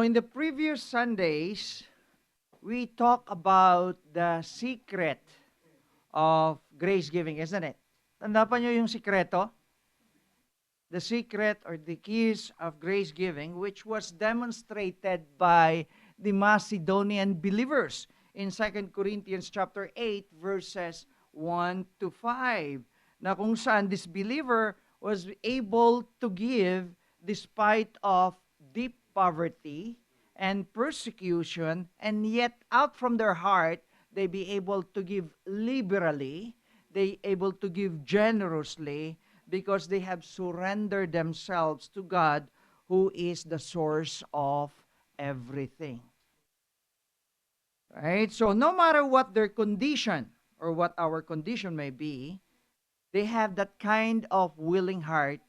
In the previous Sundays, we talked about the secret of grace giving, isn't it? Tanda pa nyo yung sikreto? The secret or the keys of grace giving, which was demonstrated by the Macedonian believers in 2 Corinthians chapter 8, verses 1 to 5, na kung saan this believer was able to give despite of deep poverty and persecution, and yet out from their heart, they be able to give liberally, they able to give generously, because they have surrendered themselves to God, who is the source of everything. Right? So no matter what their condition or what our condition may be, they have that kind of willing heart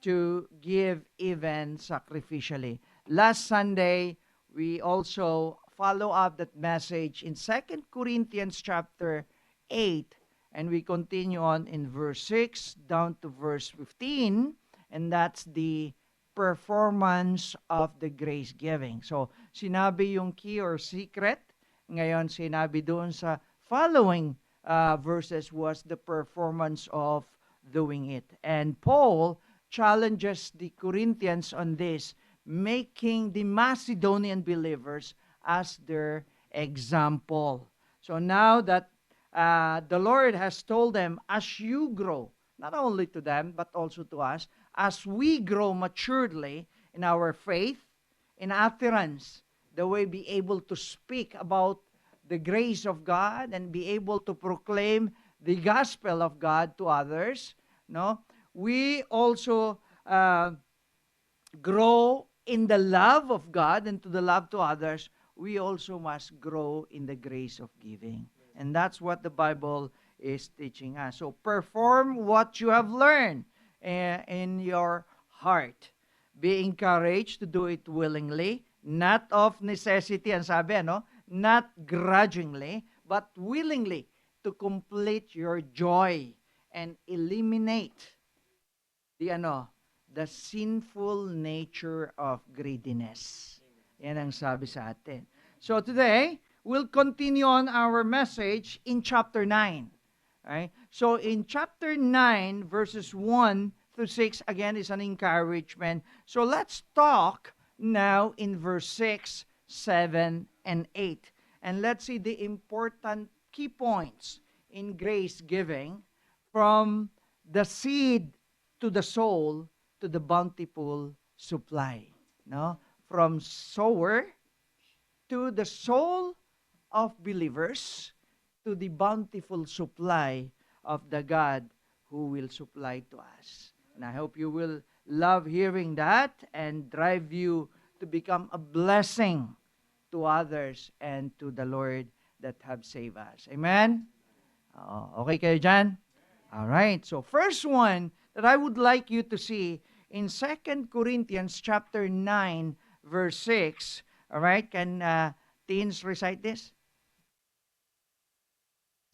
to give even sacrificially. Last Sunday, we also follow up that message in 2 Corinthians chapter 8, and we continue on in verse 6 down to verse 15, and that's the performance of the grace giving. So, sinabi yung key or secret. Ngayon, sinabi doon sa following verses was the performance of doing it. And Paul challenges the Corinthians on this, making the Macedonian believers as their example. So now that the Lord has told them, as you grow, not only to them, but also to us, as we grow maturely in our faith, in utterance, the way be able to speak about the grace of God and be able to proclaim the gospel of God to others, no? We also grow in the love of God and to the love to others. We also must grow in the grace of giving. And that's what the Bible is teaching us. So perform what you have learned in your heart. Be encouraged to do it willingly, not of necessity, and sabi, no? Not grudgingly, but willingly to complete your joy and eliminate the sinful nature of greediness. Yan ang sabi sa atin. So today, we'll continue on our message in chapter 9. Right? So in chapter 9, verses 1 through 6, again, is an encouragement. So let's talk now in verse 6, 7, and 8. And let's see the important key points in grace giving, from the seed to the soul to the bountiful supply. No? From sower to the soul of believers to the bountiful supply of the God who will supply to us. And I hope you will love hearing that and drive you to become a blessing to others and to the Lord that have saved us. Amen? Okay kayo dyan? All right. So first one that I would like you to see in 2 Corinthians chapter 9, verse 6. All right? Can teens recite this?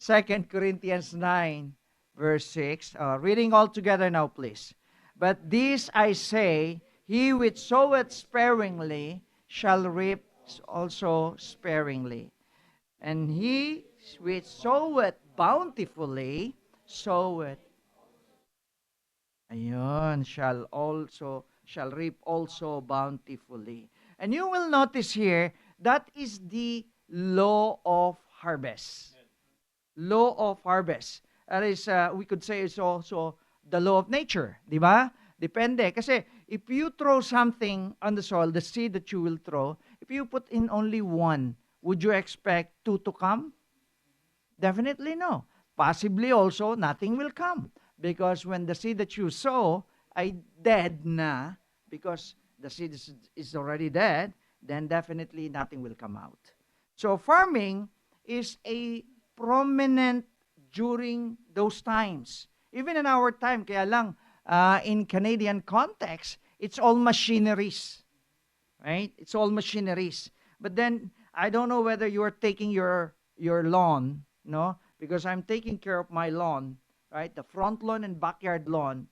2 Corinthians 9, verse 6. Reading all together now, please. But this I say, he which soweth sparingly shall reap also sparingly. And he which soweth bountifully, soweth, shall reap also bountifully. And you will notice here, that is the law of harvest. Law of harvest. That is, we could say it's also the law of nature. Di ba? Depende. Kasi if you throw something on the soil, the seed that you will throw, if you put in only one, would you expect two to come? Definitely no. Possibly also, nothing will come. Because when the seed that you sow ay dead na, because the seed is already dead, then definitely nothing will come out. So farming is a prominent during those times. Even in our time, kaya lang, in Canadian context, it's all machineries. Right? It's all machineries. But then, I don't know whether you are taking your lawn, no? Because I'm taking care of my lawn, right? The front lawn and backyard lawn,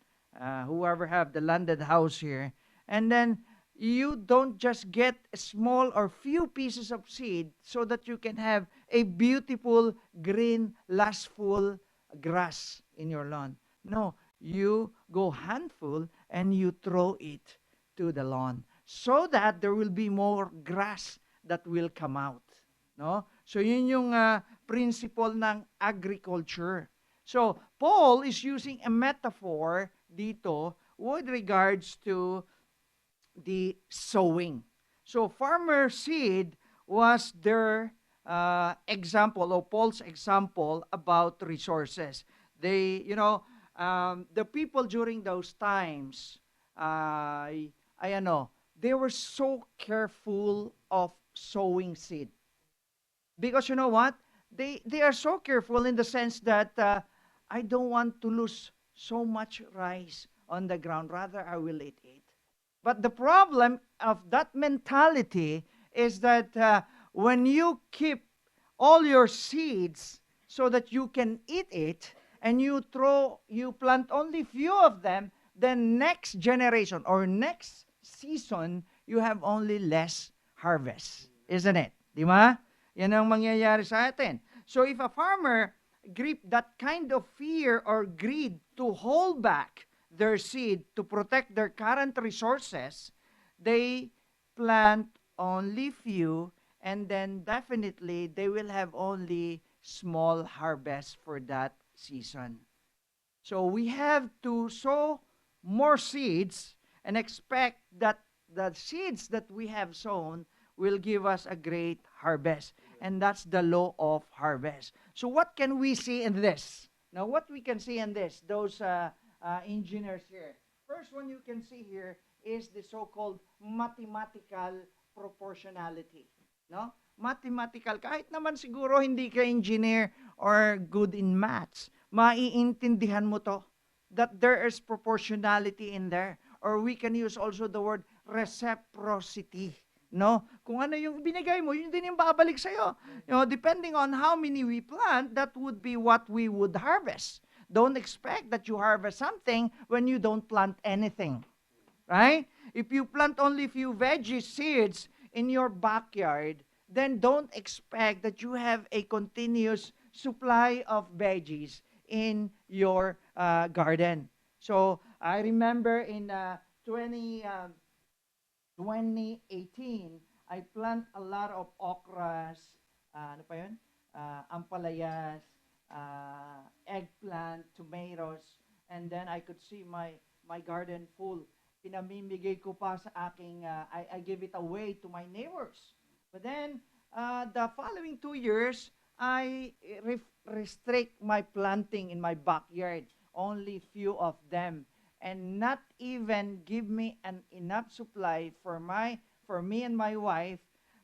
whoever have the landed house here. And then, you don't just get a small or few pieces of seed so that you can have a beautiful, green, lustful grass in your lawn. No, you go handful and you throw it to the lawn so that there will be more grass that will come out. No? So yun yung principle ng agriculture. So Paul is using a metaphor dito with regards to the sowing. So farmer seed was their example, or Paul's example about resources. They, the people during those times, I ano, they were so careful of sowing seed. Because you know what? They are so careful in the sense that I don't want to lose so much rice on the ground. Rather, I will eat it. But the problem of that mentality is that when you keep all your seeds so that you can eat it, and you plant only few of them, then next generation or next season, you have only less harvest. Isn't it? Di ba? Yan ang mangyayari sa atin. So if a farmer grip that kind of fear or greed to hold back their seed to protect their current resources, they plant only few, and then definitely they will have only small harvest for that season. So we have to sow more seeds and expect that the seeds that we have sown will give us a great harvest. And that's the law of harvest. So what can we see in this? Now, what we can see in this, those engineers here. First one you can see here is the so-called mathematical proportionality. No? Mathematical, kahit naman siguro hindi ka engineer or good in maths, maiintindihan mo to, that there is proportionality in there. Or we can use also the word reciprocity. No? Kung ano yung binigay mo, yun din yung babalik sa'yo. Depending on how many we plant, that would be what we would harvest. Don't expect that you harvest something when you don't plant anything. Right? If you plant only few veggie seeds in your backyard, then don't expect that you have a continuous supply of veggies in your garden. So, I remember in 2018, I plant a lot of okras, ano pa yun? Ampalayas, eggplant, tomatoes, and then I could see my garden full. Pinamimigay ko pa sa aking, I give it away to my neighbors. But then, the following 2 years, I restrict my planting in my backyard. Only few of them. And not even give me an enough supply for me and my wife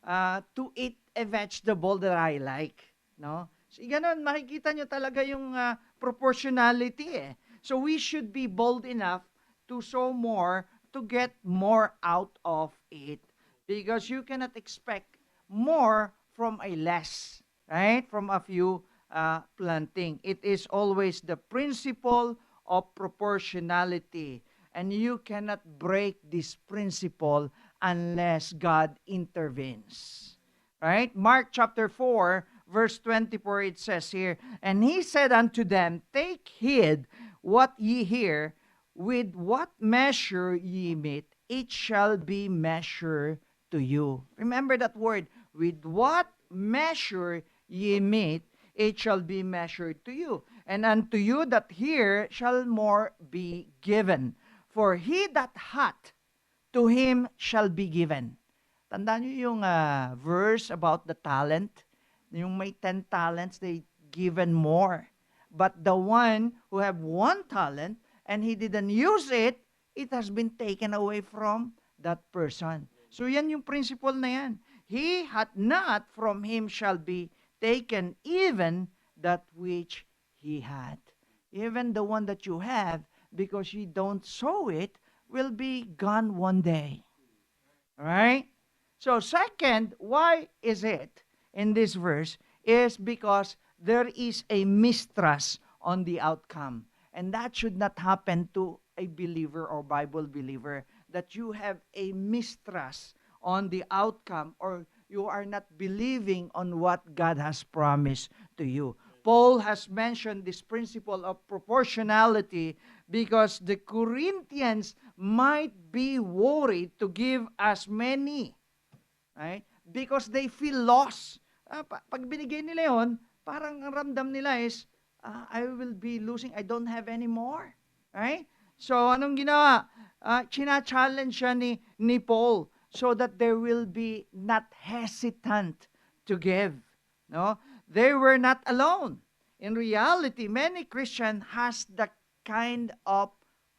to eat a vegetable that I like. No? So, ganun, makikita nyo talaga yung proportionality eh. So, we should be bold enough to sow more to get more out of it. Because you cannot expect more from a less, right? From a few planting. It is always the principle of proportionality. And you cannot break this principle unless God intervenes. Right? Mark chapter 4, verse 24, it says here, "And he said unto them, Take heed what ye hear, with what measure ye mete, it shall be measured to you." Remember that word, with what measure ye mete, it shall be measured to you. And unto you that hear shall more be given. For he that hath, to him shall be given. Tandaan nyo yung verse about the talent. Yung may 10 talents, they given more. But the one who have 1 talent, and he didn't use it, it has been taken away from that person. So yan yung principle na yan. He hath not, from him shall be taken even that which he had. Even the one that you have, because you don't sow it, will be gone one day. All right? So second, why is it in this verse? Is because there is a mistrust on the outcome. And that should not happen to a believer or Bible believer. that you have a mistrust on the outcome, or you are not believing on what God has promised to you. Paul has mentioned this principle of proportionality because the Corinthians might be worried to give as many, right? Because they feel lost. Pag binigay nila yon, parang ang ramdam nila is, I will be losing, I don't have any more. Right? So, anong ginawa? China-challenge siya ni Paul so that they will be not hesitant to give. No? They were not alone. In reality, many Christians has the kind of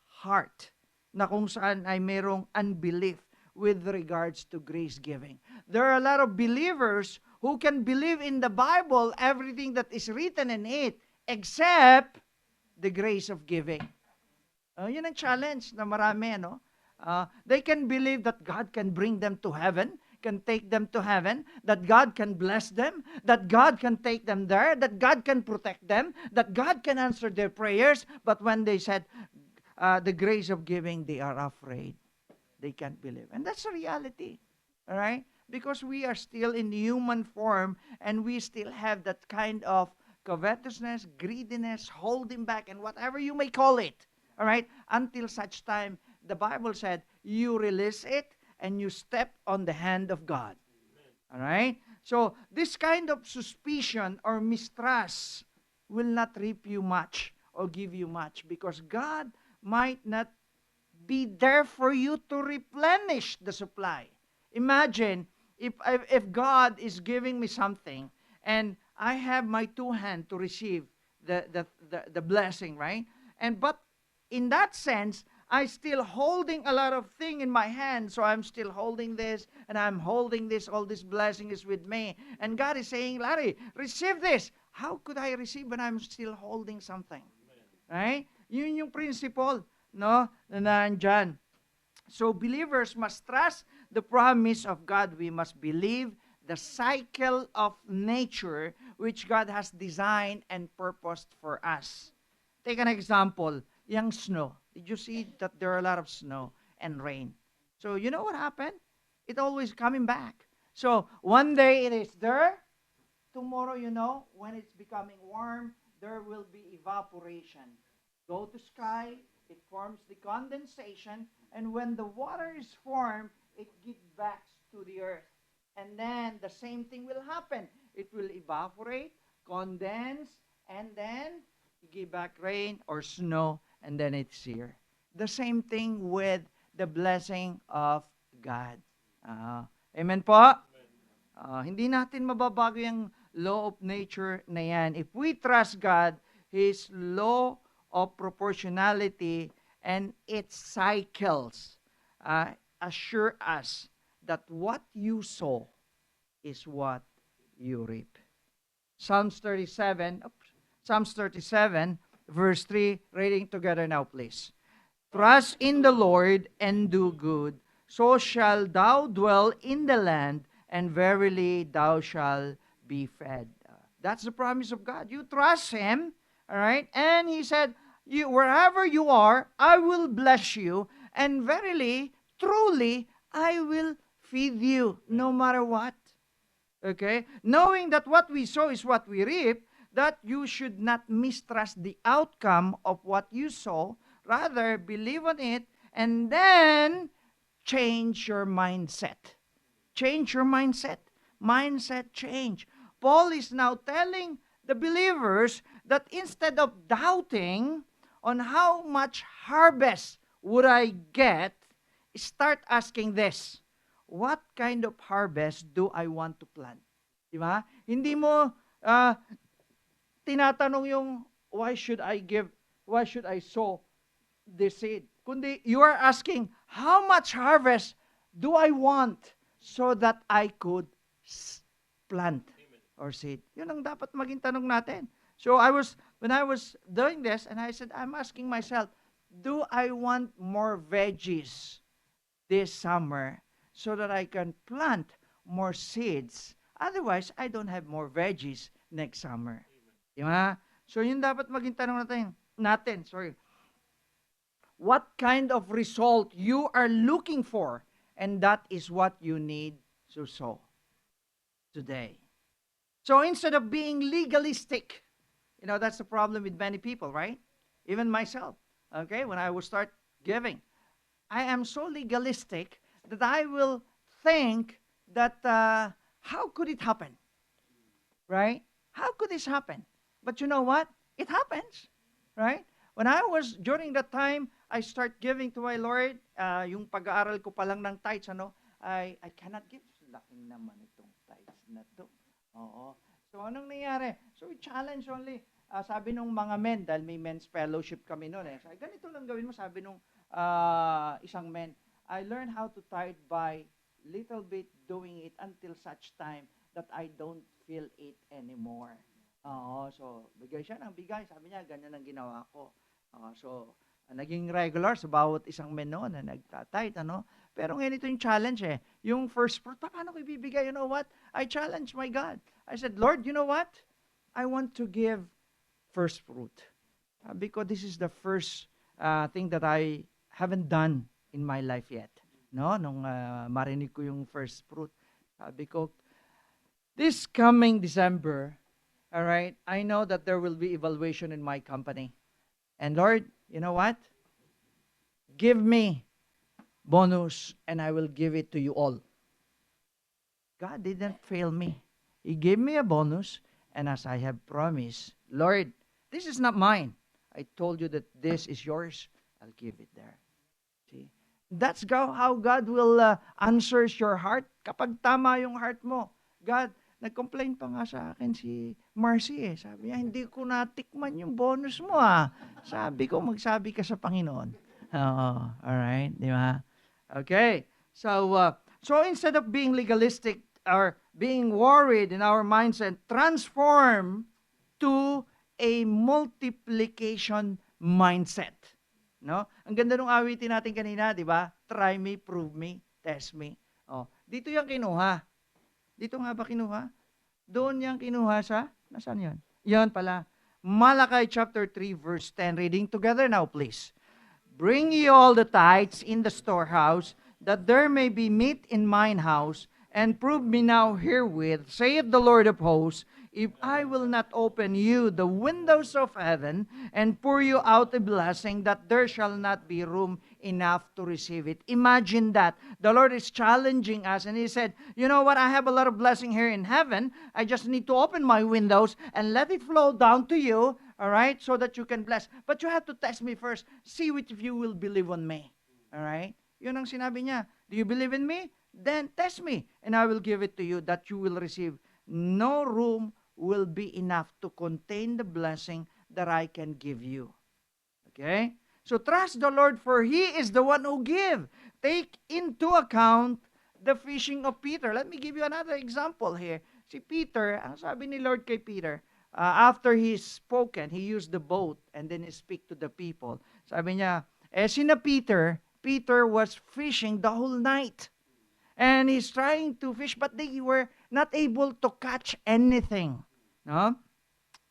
heart na kung saan ay merong unbelief with regards to grace giving. There are a lot of believers who can believe in the Bible, everything that is written in it, except the grace of giving. Yun ang challenge na marami, no? They can believe that God can bring them to heaven, can take them to heaven, that God can bless them, that God can take them there, that God can protect them, that God can answer their prayers. But when they said the grace of giving, they are afraid. They can't believe. And that's a reality. All right? Because we are still in human form and we still have that kind of covetousness, greediness, holding back, and whatever you may call it. All right? Until such time, the Bible said, you release it and you step on the hand of God. All right? So, this kind of suspicion or mistrust will not reap you much or give you much because God might not be there for you to replenish the supply. Imagine if God is giving me something and I have my two hands to receive the blessing, right? But in that sense, I still holding a lot of thing in my hand, so I'm still holding this, and I'm holding this, all this blessing is with me. And God is saying, Larry, receive this. How could I receive when I'm still holding something? Right? Yun yung principle, no, na nandyan. So believers must trust the promise of God. We must believe the cycle of nature which God has designed and purposed for us. Take an example, yung snow. Did you see that there are a lot of snow and rain? So you know what happened? It always coming back. So one day it is there. Tomorrow, when it's becoming warm, there will be evaporation. Go to sky, it forms the condensation, and when the water is formed, it gives back to the earth. And then the same thing will happen. It will evaporate, condense, and then give back rain or snow, and then it's here. The same thing with the blessing of God. Amen po? Hindi natin mababago yung law of nature na yan. If we trust God, His law of proportionality and its cycles assure us that what you sow is what you reap. Psalms 37, verse 3, reading together now, please. Trust in the Lord and do good, so shall thou dwell in the land, and verily thou shalt be fed. That's the promise of God. You trust Him, all right? And He said, wherever you are, I will bless you, and verily, truly, I will feed you, no matter what. Okay? Knowing that what we sow is what we reap, that you should not mistrust the outcome of what you sow. Rather, believe on it, and then change your mindset. Change your mindset. Mindset change. Paul is now telling the believers that instead of doubting on how much harvest would I get, start asking this: what kind of harvest do I want to plant? Diba? Hindi mo tinatanong yung why should I sow this seed? Kundi you are asking, how much harvest do I want so that I could plant or seed? Yun ang dapat maging tanong natin. So when I was doing this, and I said, I'm asking myself, do I want more veggies this summer so that I can plant more seeds? Otherwise, I don't have more veggies next summer. Diba? So yun dapat maging tanong natin. what kind of result you are looking for, and that is what you need to sow today. So instead of being legalistic, that's the problem with many people, right? Even myself, okay? When I will start giving, I am so legalistic that I will think that how could it happen, right? How could this happen? But you know what? It happens, right? When I was, during that time, I start giving to my Lord, yung pag-aaral ko pa lang ng tithes, I cannot give. Laki naman itong tithes na to. Oo. So, anong nangyari? So, we challenge only. Sabi nung mga men, dahil may men's fellowship kami noon sabi, ganito lang gawin mo, sabi nung isang men, I learned how to tithe by little bit doing it until such time that I don't feel it anymore. Oo, so bigay siya ng bigay. Sabi niya, ganyan ang ginawa ko. So, naging regular sa bawat isang men noon na nagtatithe, Pero ngayon ito yung challenge Yung first fruit, paano ko ibibigay? You know what? I challenged my God. I said, Lord, you know what? I want to give first fruit. Because this is the first thing that I haven't done in my life yet. No? Nung marinig ko yung first fruit. Sabi ko, this coming December, all right, I know that there will be evaluation in my company. And Lord, you know what? Give me bonus and I will give it to you all. God didn't fail me. He gave me a bonus, and as I have promised, Lord, this is not mine. I told you that this is yours. I'll give it there. See? That's how God will answers your heart. Kapag tama yung heart mo. God, nag-complain pa nga sa akin si Marcy Sabi niya, hindi ko natikman yung bonus mo Sabi ko, magsabi ka sa Panginoon. Alright, di ba? Okay. So instead of being legalistic or being worried in our mindset, transform to a multiplication mindset. No? Ang ganda ng awitin natin kanina, di ba? Try me, prove me, test me. Dito yung kinuha. Dito nga ba kinuha? Doon yung kinuha sa, nasaan yun? Yan pala. Malachi chapter 3 verse 10. Reading together now, please. Bring ye all the tithes in the storehouse, that there may be meat in mine house, and prove me now herewith, saith the Lord of hosts, if I will not open you the windows of heaven, and pour you out a blessing, that there shall not be room enough to receive it. Imagine that. The Lord is challenging us, and He said, you know what, I have a lot of blessing here in heaven. I just need to open my windows and let it flow down to you, all right, so that you can bless. But you have to test me first. See if you will believe on me. All right? Yun ang sinabi niya. Do you believe in me? Then test me, and I will give it to you that you will receive. No room will be enough to contain the blessing that I can give you. Okay? So trust the Lord, for He is the one who give. Take into account the fishing of Peter. Let me give you another example here. Si Peter, ang sabi ni Lord kay Peter, after he's spoken, he used the boat and then he speak to the people. Sabi niya, sina Peter was fishing the whole night. And he's trying to fish, but they were not able to catch anything. No?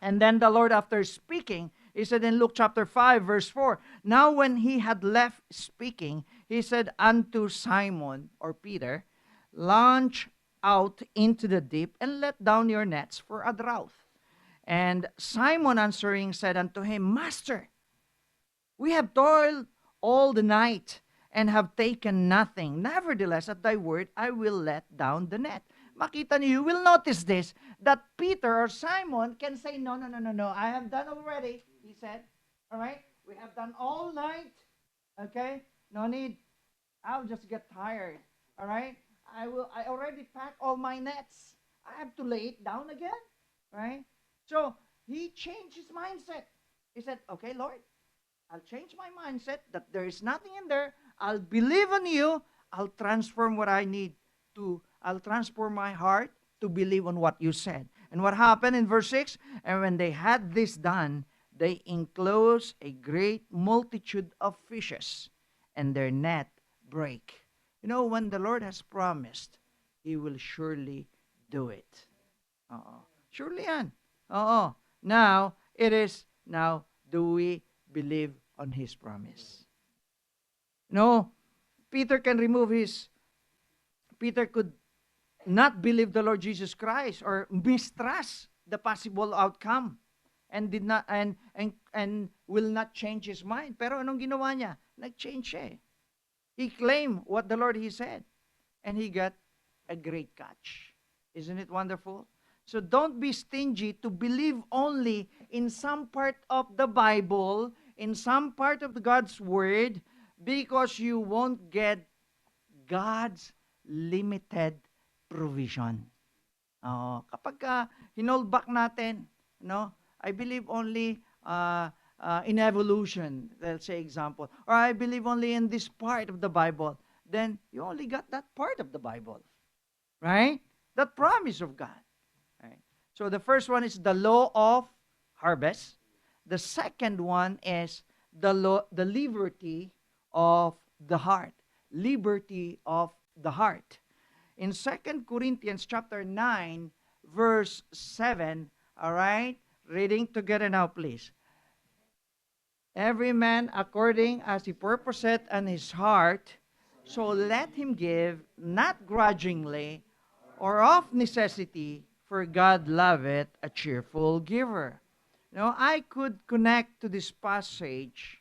And then the Lord, after speaking, He said in Luke chapter 5, verse 4, now when He had left speaking, He said unto Simon, or Peter, launch out into the deep and let down your nets for a draught. And Simon answering said unto him, Master, we have toiled all the night and have taken nothing. Nevertheless, at thy word, I will let down the net. Makita niyo, you will notice this, that Peter or Simon can say, no, I have done already, he said. All right? We have done all night. Okay? No need. I'll just get tired. All right? I already packed all my nets. I have to lay it down again. Right? So, he changed his mindset. He said, okay, Lord, I'll change my mindset that there is nothing in there. I'll believe on you. I'll transform what I need to. I'll transform my heart to believe on what you said. And what happened in verse 6? And when they had this done, they enclosed a great multitude of fishes, and their net break. You know, when the Lord has promised, He will surely do it. Surely yan. Now, it is, now, do we believe on His promise? No, Peter can remove his, Peter could not believe the Lord Jesus Christ or mistrust the possible outcome and did not and will not change his mind. Pero anong ginawa niya? Nag-change siya. He claimed what the Lord he said and he got a great catch. Isn't it wonderful? So don't be stingy to believe only in some part of the Bible, in some part of God's word, because you won't get God's limited provision. Kapag hinold back natin, no? I believe only in evolution, let's say example, or I believe only in this part of the Bible, then you only got that part of the Bible, right? That promise of God. Right? So the first one is the law of harvest. The second one is the liberty of the heart. Liberty of the heart. In 2 Corinthians chapter 9, verse 7, all right? Reading together now, please. Every man according as he purposeth in his heart, so let him give, not grudgingly, or of necessity, for God loveth a cheerful giver. Now, I could connect to this passage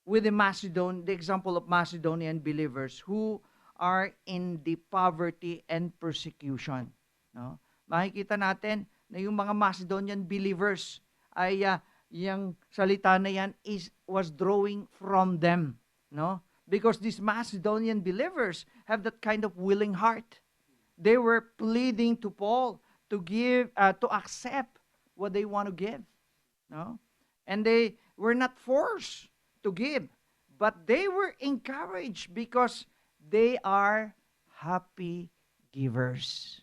with the example of Macedonian believers who are in the poverty and persecution. No? Makikita natin na yung mga Macedonian believers ay yung salita na yan was drawing from them. No? Because these Macedonian believers have that kind of willing heart. They were pleading to Paul to give, to accept what they want to give. No? And they were not forced to give, but they were encouraged because they are happy givers.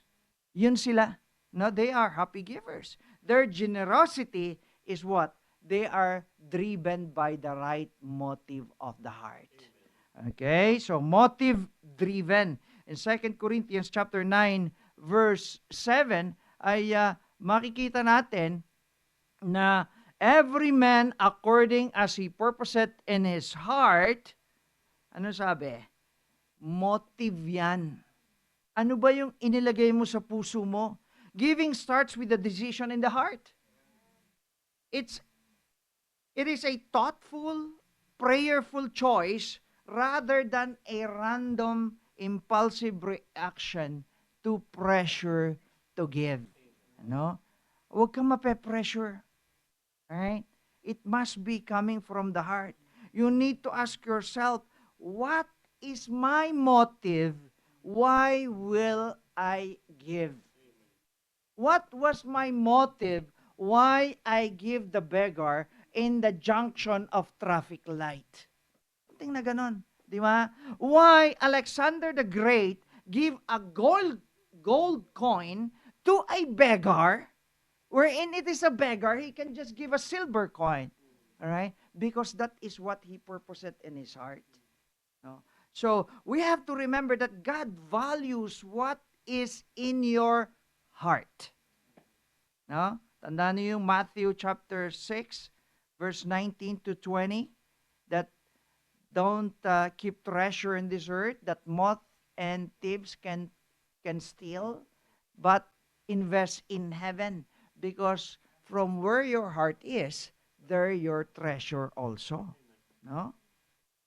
Yun sila. No, they are happy givers. Their generosity is what? They are driven by the right motive of the heart. Okay, so motive driven. In 2 Corinthians chapter 9, verse 7, ay makikita natin na every man according as he purposeth in his heart, ano sabi? Motive yan. Ano ba yung inilagay mo sa puso mo? Giving starts with a decision in the heart. It is a thoughtful, prayerful choice rather than a random, impulsive reaction to pressure to give. Ano? Huwag kang mape-pressure. Right? It must be coming from the heart. You need to ask yourself, what is my motive? Why will I give? What was my motive? Why I give the beggar in the junction of traffic light? Something na ganon. Di ba? Why Alexander the Great give a gold coin to a beggar, wherein it is a beggar, he can just give a silver coin. All right? Because that is what he purposed in his heart. No? So, we have to remember that God values what is in your heart. No? Tandaan niyo yung Matthew chapter 6, verse 19 to 20, that don't keep treasure in this earth that moth and thieves can steal, but invest in heaven, because from where your heart is, there your treasure also. No?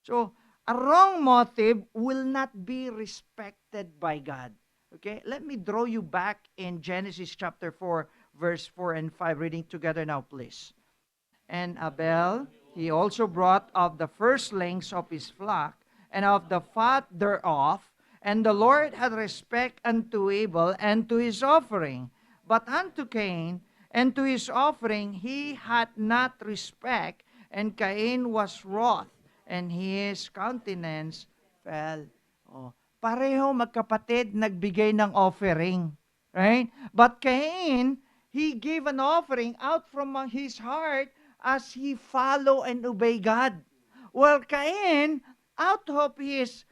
So, a wrong motive will not be respected by God. Okay? Let me draw you back in Genesis chapter 4, verse 4 and 5. Reading together now, please. And Abel, he also brought of the firstlings of his flock, and of the fat thereof, and the Lord had respect unto Abel and to his offering. But unto Cain and to his offering he had not respect, and Cain was wroth, and his countenance fell. Oh, pareho magkapatid nagbigay ng offering. Right? But Cain, he gave an offering out from his heart as he follow and obey God. Well, Cain, out of his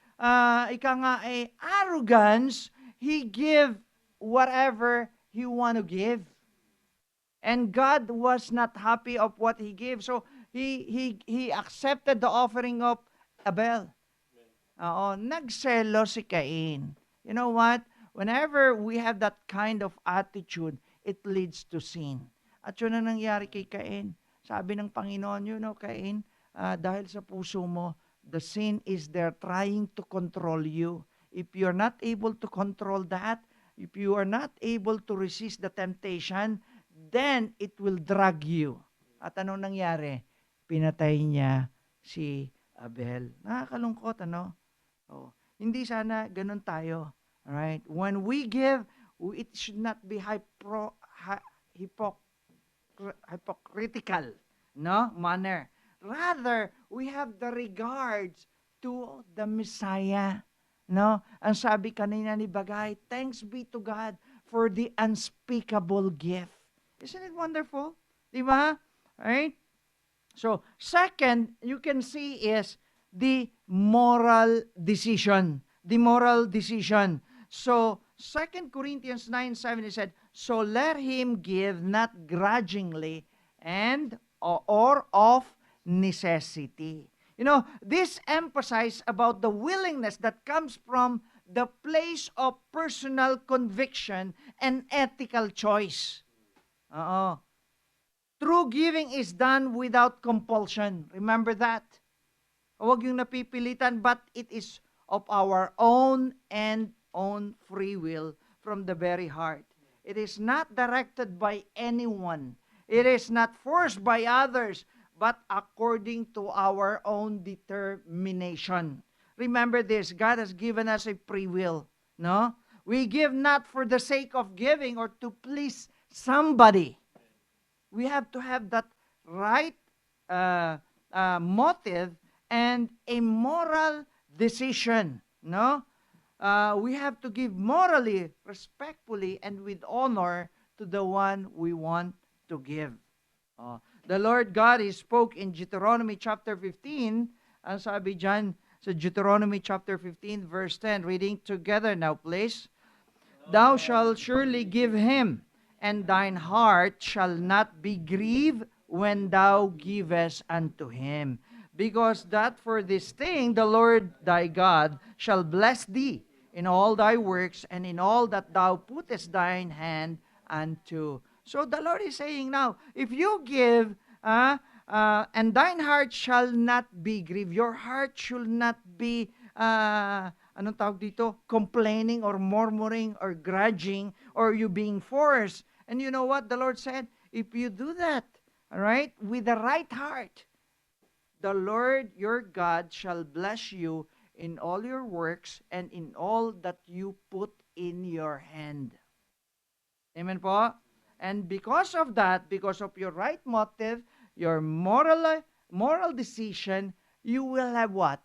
arrogance, he give whatever he want to give. And God was not happy of what he gave. So he accepted the offering of Abel. Oo, nagselo si Cain. You know what? Whenever we have that kind of attitude, it leads to sin. At yun ang nangyari kay Cain. Sabi ng Panginoon, Cain, dahil sa puso mo, the sin is there trying to control you. If you're not able to control that, if you are not able to resist the temptation, then it will drag you. At anong nangyari? Pinatay niya si Abel. Nakakalungkot, ano? Oh, hindi sana ganun tayo. Alright? When we give, it should not be hypocritical, no? Manner. Rather, we have the regards to the Messiah. No? Ang sabi kanina ni Bagay, thanks be to God for the unspeakable gift. Isn't it wonderful? Di ba? Right? So, second, you can see is the moral decision. The moral decision. So, 2 Corinthians 9:7 it said, so let him give not grudgingly and or of necessity. You know, this emphasizes about the willingness that comes from the place of personal conviction and ethical choice. True giving is done without compulsion. Remember that? Huwag yung napipilitan, but it is of our own and own free will from the very heart. It is not directed by anyone. It is not forced by others, but according to our own determination. Remember this, God has given us a free will. No? We give not for the sake of giving or to please somebody. We have to have that right motive and a moral decision. No, we have to give morally, respectfully, and with honor to the one we want to give. The Lord God, He spoke in Deuteronomy chapter 15. Ang sabi dyan sa Deuteronomy chapter 15 verse 10. Reading together now, please. Thou shalt surely give him, and thine heart shall not be grieved when thou givest unto him. Because that for this thing the Lord thy God shall bless thee in all thy works and in all that thou puttest thine hand unto. So the Lord is saying now, if you give, and thine heart shall not be grieved, your heart should not be anong tawag dito? Complaining or murmuring or grudging or you being forced. And you know what? The Lord said, if you do that, all right, with the right heart, the Lord your God shall bless you in all your works and in all that you put in your hand. Amen po? And because of that, because of your right motive, your moral decision, you will have what?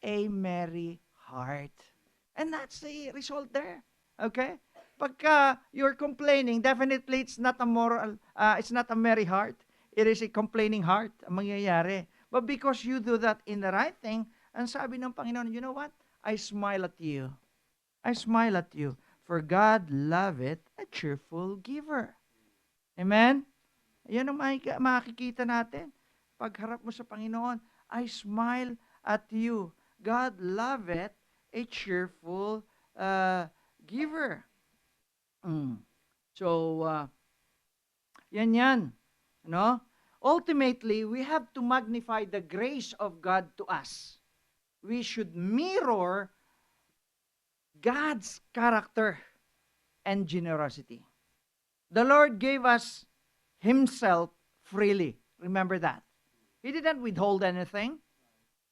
A merry heart. And that's the result there. Okay? Pagka you're complaining, definitely it's not a merry heart. It is a complaining heart ang mangyayari. But because you do that in the right thing, ang sabi ng Panginoon, you know what? I smile at you. I smile at you. For God loveth a cheerful giver. Amen? Yan ang makikita natin. Pagharap mo sa Panginoon, I smile at you. God loveth a cheerful giver. So, yan. No? Ultimately, we have to magnify the grace of God to us. We should mirror God's character and generosity. The Lord gave us Himself freely. Remember that. He didn't withhold anything.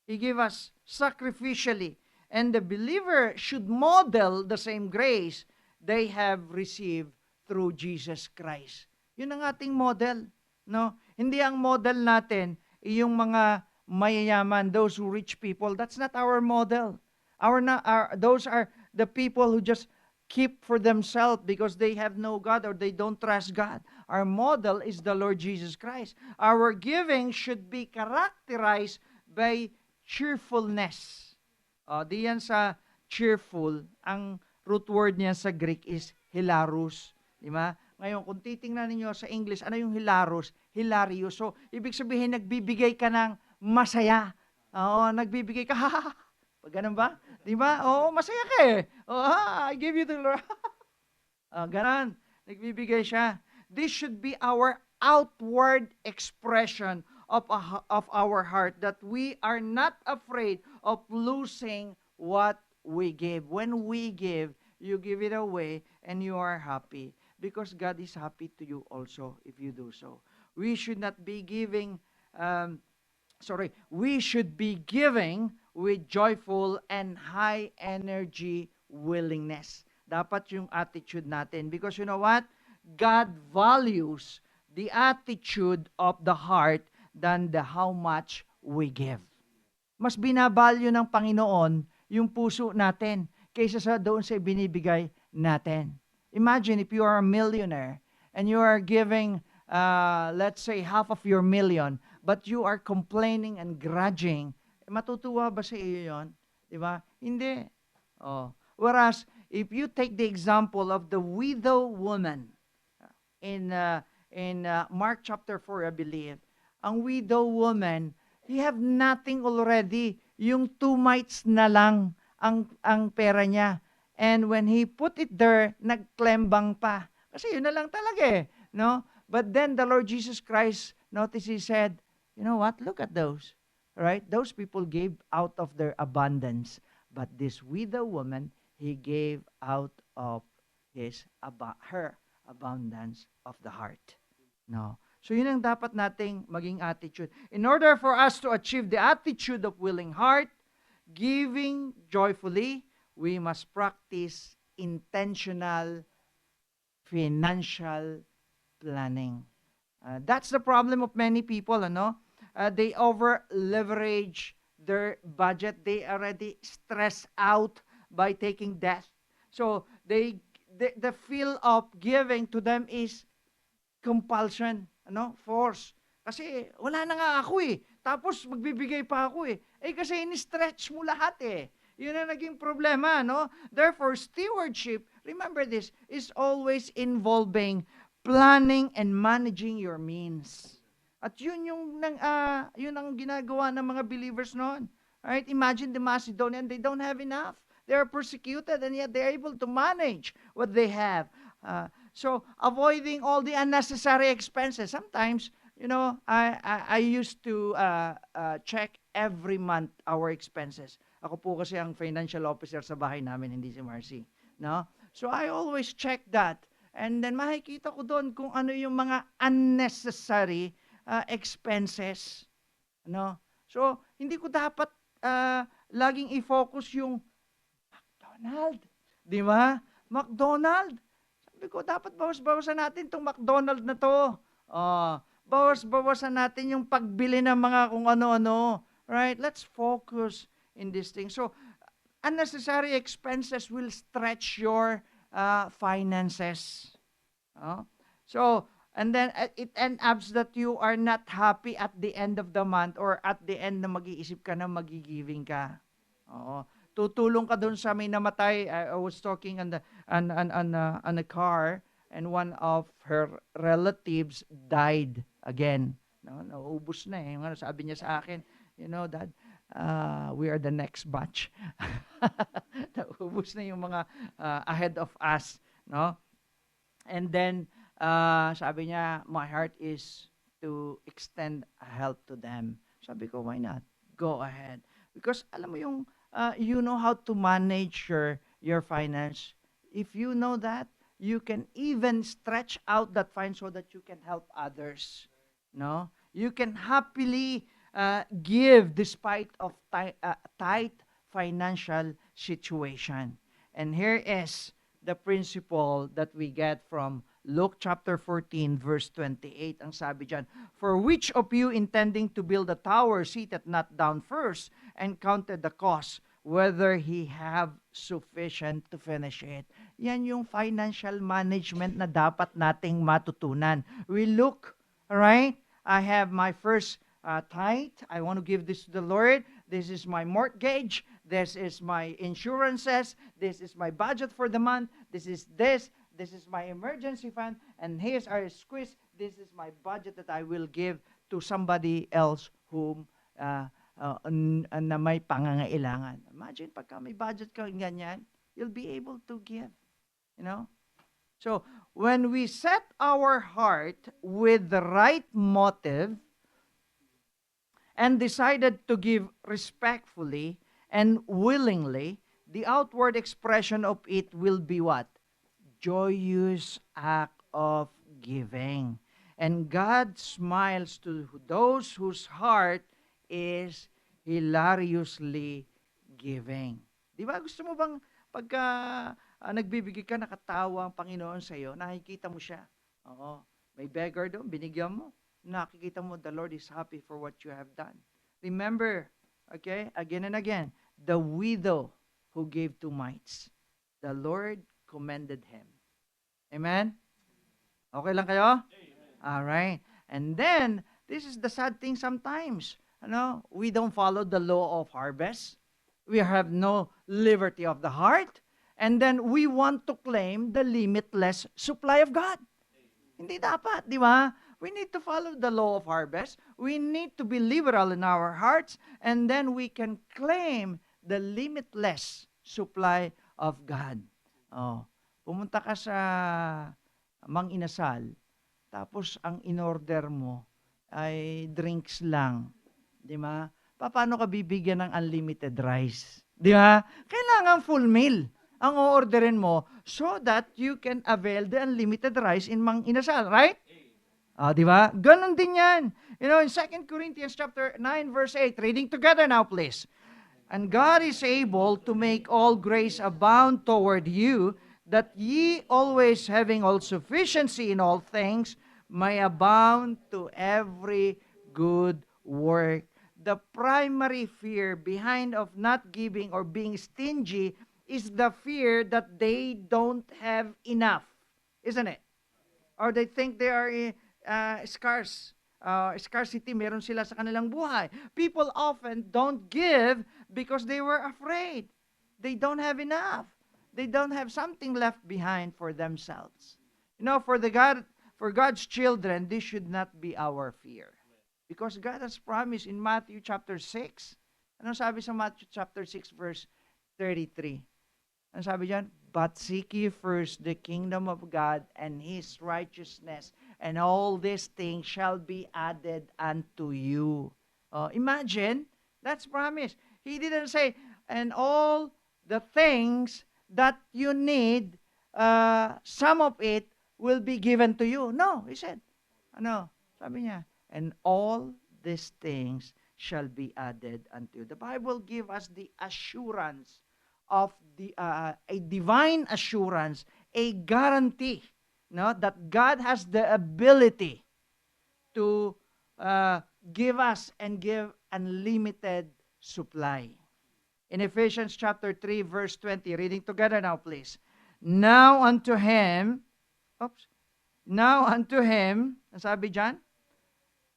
He gave us sacrificially. And the believer should model the same grace they have received through Jesus Christ. Yun ang ating model. No? Hindi ang model natin, yung mga mayayaman, those who rich people. That's not our model. Those are the people who just keep for themselves because they have no God or they don't trust God. Our model is the Lord Jesus Christ. Our giving should be characterized by cheerfulness. Diyan sa cheerful, ang root word niya sa Greek is hilarus. Di ba? Ngayon, kung titingnan ninyo sa English, ano yung hilarus? Hilarious. So, ibig sabihin, nagbibigay ka ng masaya. Oo, nagbibigay ka, pag ganun ba? Di ba? Oo, masaya ka eh. Oo, I give you the Lord. Ganon. Nagbibigay siya. This should be our outward expression of our heart that we are not afraid of losing what we give. When we give, you give it away and you are happy because God is happy to you also if you do so. We should not be giving, we should be giving with joyful and high energy willingness. Dapat yung attitude natin. Because you know what? God values the attitude of the heart than the how much we give. Mas binabalyo ng Panginoon yung puso natin kaysa sa doon sa binibigay natin. Imagine if you are a millionaire and you are giving, let's say, half of your million, but you are complaining and grudging, matutuwa ba sa iyo yun? Di ba? Hindi. Oh. Whereas, if you take the example of the widow woman in Mark chapter 4, I believe, ang widow woman, he have nothing already. Yung 2 mites na lang ang pera niya. And when he put it there, nagklembang pa. Kasi yun na lang talaga eh. No? But then the Lord Jesus Christ, notice he said, you know what? Look at those. Right? Those people gave out of their abundance. But this widow woman, he gave out of her abundance of the heart. No. So yun ang dapat nating maging attitude. In order for us to achieve the attitude of willing heart, giving joyfully, we must practice intentional financial planning. That's the problem of many people, ano? They over leverage their budget. They already stressed out by taking debt. So the feel of giving to them is compulsion, force. Kasi wala na nga ako eh. Tapos magbibigay pa ako eh. Kasi ini-stretch mo lahat eh. Yun ang naging problema, no? Therefore, stewardship, remember this, is always involving planning and managing your means. At yun yun ang ginagawa ng mga believers noon. Right? Imagine the Macedonian, they don't have enough. They are persecuted and yet they're able to manage what they have. So avoiding all the unnecessary expenses. Sometimes, I used to check every month our expenses. Ako po kasi ang financial officer sa bahay namin, hindi si Marcy. No? So I always check that. And then makikita ko doon kung ano yung mga unnecessary expenses. No? So hindi ko dapat laging i-focus yung McDonald. Di ba? McDonald. Sabi ko, dapat bawas-bawasan natin itong McDonald na to. Bawas-bawasan natin yung pagbili ng mga kung ano-ano. Right? Let's focus in this thing. So, unnecessary expenses will stretch your finances. So, and then it ends up that you are not happy at the end of the month or at the end na mag-iisip ka na magigiving ka. Tutulong ka doon sa may namatay. I was talking on a car and one of her relatives died again. Naubos na eh. Sabi niya sa akin, Dad, we are the next batch. Naubos na yung mga ahead of us. No? And then, sabi niya, my heart is to extend help to them. Sabi ko, why not? Go ahead. Because alam mo yung, you know how to manage your finance. If you know that, you can even stretch out that fine so that you can help others. No? You can happily give despite of tight financial situation. And here is the principle that we get from Luke chapter 14 verse 28. Ang sabi diyan, for which of you intending to build a tower seated not down first and counted the cost, whether he have sufficient to finish it. Yan yung financial management na dapat nating matutunan. We look, right? I have my first tithe. I want to give this to the Lord. This is my mortgage. This is my insurances. This is my budget for the month. This is my emergency fund. And here's our squeeze. This is my budget that I will give to somebody else whom na may pangangailangan. Imagine pagka may budget ka ganyan, you'll be able to give. You know? So, when we set our heart with the right motive and decided to give respectfully and willingly, the outward expression of it will be what? Joyous act of giving. And God smiles to those whose heart is hilariously giving. Di ba? Gusto mo bang pagka nagbibigay ka, nakatawa ang Panginoon sa iyo, nakikita mo siya. Oo. May beggar doon, binigyan mo. Nakikita mo, the Lord is happy for what you have done. Remember, okay, again and again, the widow who gave 2 mites. The Lord commended him. Amen? Okay lang kayo? All right. And then, this is the sad thing sometimes. We don't follow the law of harvest. We have no liberty of the heart. And then, we want to claim the limitless supply of God. Hindi dapat, di ba? We need to follow the law of harvest. We need to be liberal in our hearts. And then, we can claim the limitless supply of God. Pumunta ka sa Mang Inasal, tapos ang in-order mo ay drinks lang. Di ba? Paano ka bibigyan ng unlimited rice? Di ba? Kailangan full meal ang o-orderin mo so that you can avail the unlimited rice in Mang Inasal, right? Di ba? Ganon din yan. In 2 Corinthians chapter 9 verse 8, reading together now please. And God is able to make all grace abound toward you, that ye always having all sufficiency in all things may abound to every good work. The primary fear behind of not giving or being stingy is the fear that they don't have enough, isn't it? Or they think they are scarcity, meron sila sa kanilang buhay. People often don't give because they were afraid. They don't have enough. They don't have something left behind for themselves. For God's children, this should not be our fear. Because God has promised in Matthew chapter 6. Ano sabi sa Matthew chapter 6 verse 33? Ano sabi diyan? But seek ye first the kingdom of God and His righteousness, and all these things shall be added unto you. Imagine, that's promise. He didn't say, and all the things that you need, some of it will be given to you. No, he said, sabi niya, and all these things shall be added unto you. The Bible gives us the assurance of a divine assurance, a guarantee, that God has the ability to give us and give unlimited supply. In Ephesians chapter 3 verse 20, reading together now please. Now unto him, ang sabi dyan?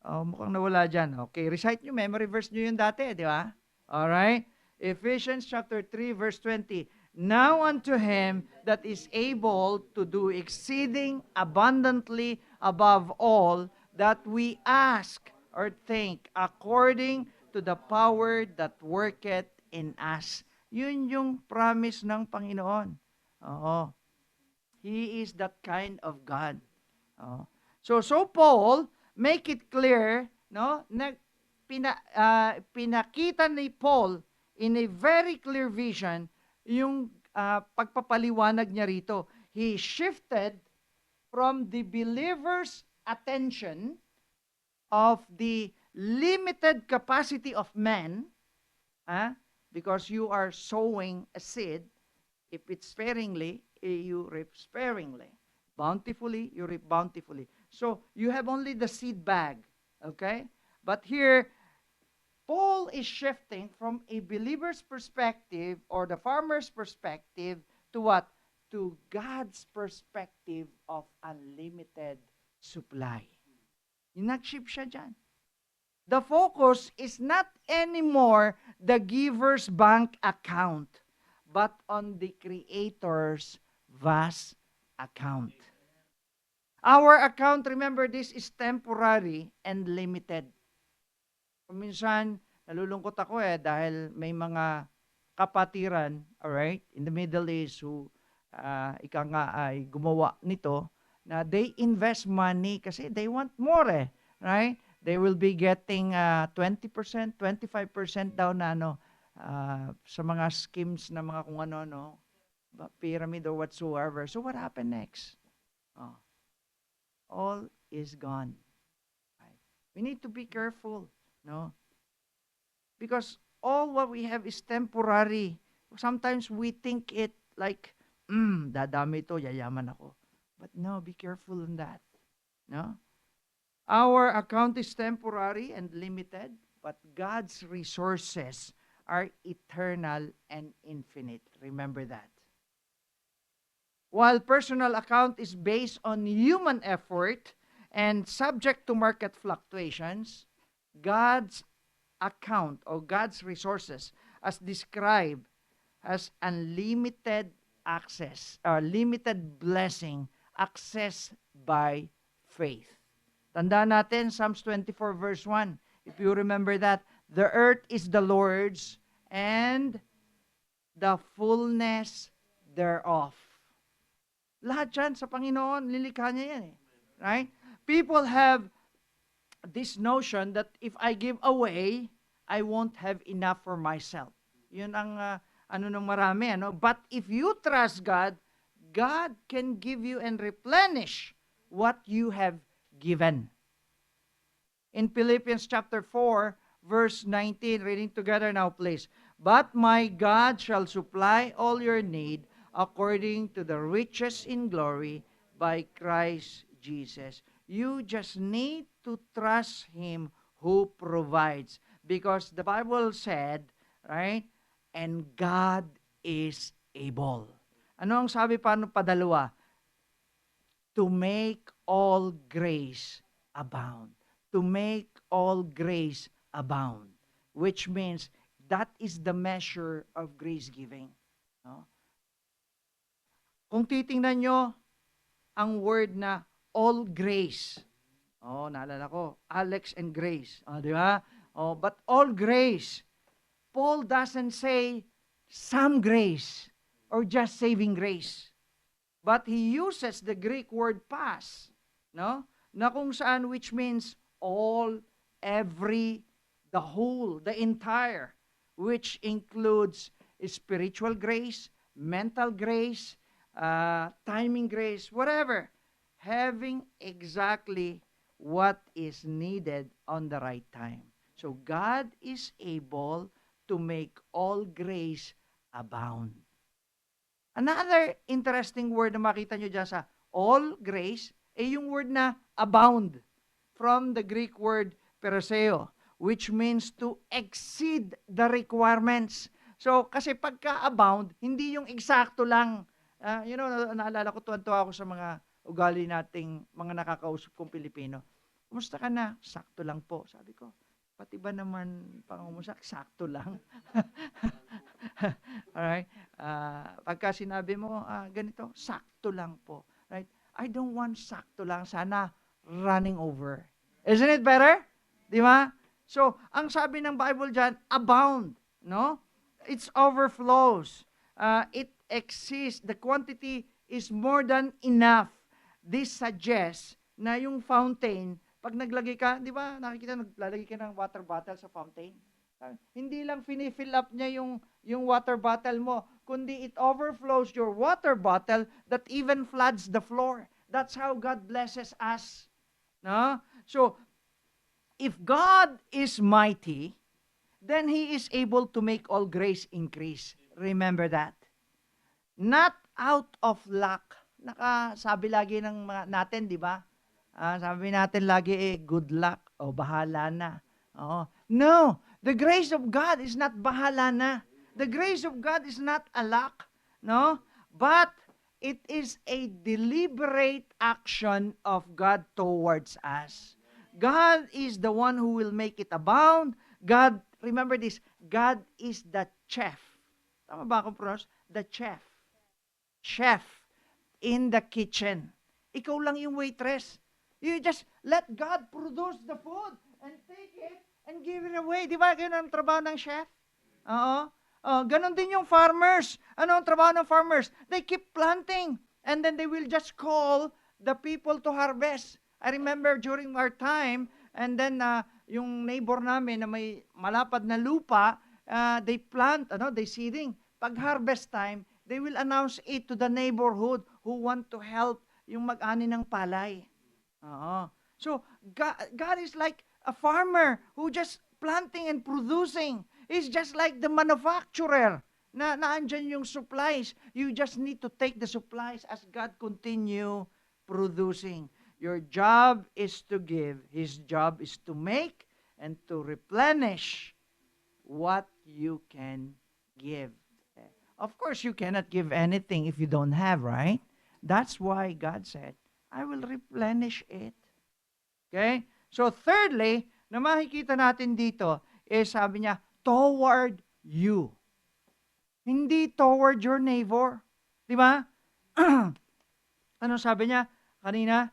Mukhang nawala dyan. Okay, recite nyo, memory verse nyo yun dati, di ba? Alright? Ephesians chapter 3 verse 20. Now unto him that is able to do exceeding abundantly above all that we ask or think, according to the power that worketh in us. Yun yung promise ng Panginoon. He is that kind of God. So Paul make it clear, pinakita ni Paul in a very clear vision yung pagpapaliwanag niya rito. He shifted from the believer's attention of the limited capacity of man, because you are sowing a seed, if it's sparingly, you reap sparingly. Bountifully, you reap bountifully. So, you have only the seed bag, okay? But here, Paul is shifting from a believer's perspective or the farmer's perspective to what? To God's perspective of unlimited supply. Nag-shift siya dyan. The focus is not anymore the giver's bank account, but on the Creator's vast account. Our account, remember, this is temporary and limited. Minsan, nalulungkot ako dahil may mga kapatiran, alright, in the Middle East who ika nga ay gumawa nito na they invest money kasi they want more right? They will be getting 20%, 25% daw na sa mga schemes na mga kung ano, no? Pyramid or whatsoever. So what happened next? Oh, all is gone. Right? We need to be careful, no? Because all what we have is temporary. Sometimes we think it like, dadami ito, yayaman ako. But no, be careful on that. No? Our account is temporary and limited, but God's resources are eternal and infinite. Remember that. While personal account is based on human effort and subject to market fluctuations, God's account or God's resources as described as unlimited access or limited blessing accessed by faith. Tandaan natin Psalms 24 verse 1. If you remember that, the earth is the Lord's and the fullness thereof. Lahat yan sa Panginoon, lilikha niya yan Right? People have this notion that if I give away, I won't have enough for myself. Yun ang ng marami. But if you trust God, God can give you and replenish what you have given. In Philippians chapter 4, verse 19, reading together now please. But my God shall supply all your need according to the riches in glory by Christ Jesus. You just need to trust Him who provides. Because the Bible said, right, and God is able. Ano ang sabi pa ng padalawa? To make all grace abound. To make all grace abound. Which means that is the measure of grace giving. No? Kung titingnan nyo ang word na all grace. Naalala ko, Alex and Grace. Di ba? But all grace. Paul doesn't say some grace or just saving grace. But he uses the Greek word pas, no? Na kung saan which means all, every, the whole, the entire, which includes spiritual grace, mental grace, timing grace, whatever, having exactly what is needed on the right time. So God is able to make all grace abound. Another interesting word na makita nyo dyan sa all grace, yung word na abound, from the Greek word periseo, which means to exceed the requirements. So, kasi pagka-abound, hindi yung eksakto lang. Naalala ko, tuwan-tuwa ako sa mga ugali nating mga nakakausap kong Pilipino. Kumusta ka na? Sakto lang po. Sabi ko, pati ba naman pangumusak? Sakto lang. Alright? Pagka sinabi mo, ganito, sakto lang po. Right? I don't want sakto lang. Sana running over. Isn't it better? Di ba? So, ang sabi ng Bible dyan, abound. No? It overflows. It exists. The quantity is more than enough. This suggests na yung fountain, pag naglagay ka, di ba, nakikita, naglalagay ka ng water bottle sa fountain. Hindi lang finifill up niya yung water bottle mo, kundi it overflows your water bottle that even floods the floor. That's how God blesses us. No? So, if God is mighty, then He is able to make all grace increase. Remember that. Not out of luck. Nakasabi lagi ng mga natin, di ba? Sabi natin lagi, good luck, bahala na. No, the grace of God is not bahala na. The grace of God is not a luck, no? But it is a deliberate action of God towards us. God is the one who will make it abound. God, remember this, God is the chef. Tama ba akong pronounce? The chef. Chef in the kitchen. Ikaw lang yung waitress. You just let God produce the food and take it and give it away. Di ba? Ganun ang trabaho ng chef? Oo. Oh, ganun din yung farmers. Ano ang trabaho ng farmers? They keep planting and then they will just call the people to harvest. I remember during our time, and then yung neighbor namin na may malapad na lupa, they plant, they seeding. Pag harvest time, they will announce it to the neighborhood who want to help yung mag-ani ng palay. Oo. So, God is like a farmer who just planting and producing. He's just like the manufacturer na naandyan yung supplies. You just need to take the supplies as God continue producing. Your job is to give. His job is to make and to replenish what you can give. Of course, you cannot give anything if you don't have, right? That's why God said, I will replenish it. Okay? So thirdly, na makikita natin dito, is sabi niya, toward you. Hindi toward your neighbor. Di ba? Anong sabi niya kanina?